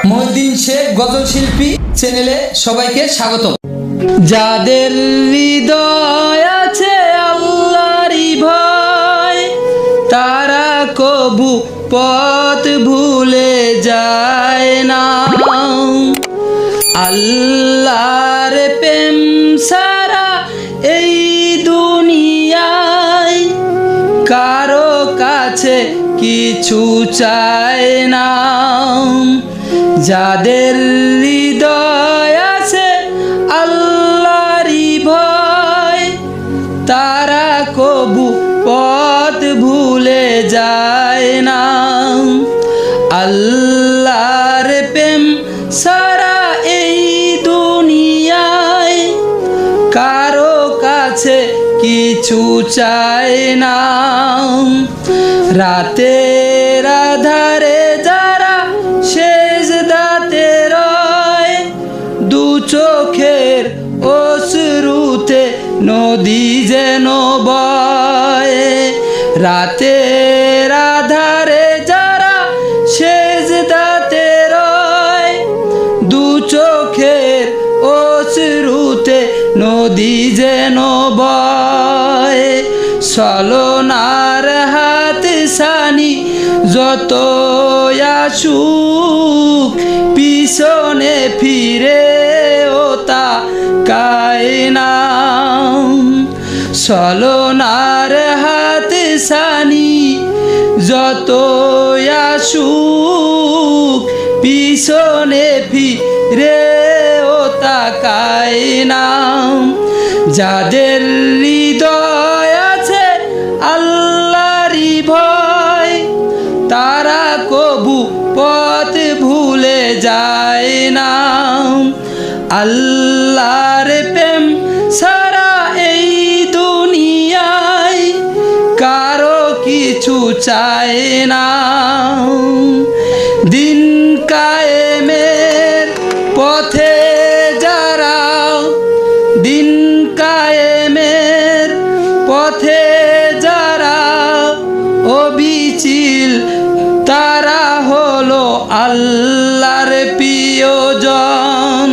মহিউদ্দিন শেখ গজল শিল্পী চ্যানেলে সবাইকে স্বাগতম। যাদের হৃদয় আছে আল্লাহরই ভয়, তারা কবু পথ ভুলে যায় না। আল্লাহর প্রেম সারা এই দুনিয়ায় কারো কাছে কিছু চায় না। যাদের হৃদয় আছে আল্লাহরই ভয়, তারা কবু পথ ভুলে যায় না। আল্লাহর প্রেম সারা এই দুনিয়ায় কারো কাছে কিছু চায় না। রাতের আধারে যারা সেজদাতে রয়, দু চোখের অশ্রুতে নদী যেন বয়। রাতের আধারে যারা সেজদাতে রয়, দু চোখের অশ্রুতে নদী যেন বয়। ছলনার হাত সানি যত আসুক, পিছনে ফিরে ও তাকায় না। ছলনার হাত সানি যত আসুক, পিছনে ফিরে ও তাকায় না। যাদের হৃদয় আছে আল্লাহরই ভয়, তারা কবু পথ ভুলে যায় না। আল্লাহর প্রেম সারা এই দুনিয়ায় কারো কিছু চায় না। দিন কায়েমের পথে যারা, দিন কায়েমের পথে যারা অবিচল, তারা হলো আল্লাহর প্রিয়জন।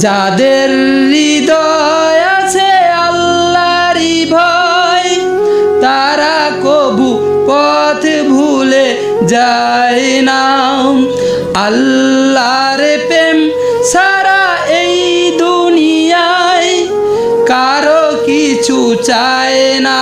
যাদের হৃদয় আছে আল্লাহরই ভয়, তারা কবু পথ ভুলে যায় না। আল্লাহর প্রেম সারা এই দুনিয়ায় কারো কিছু চায় না।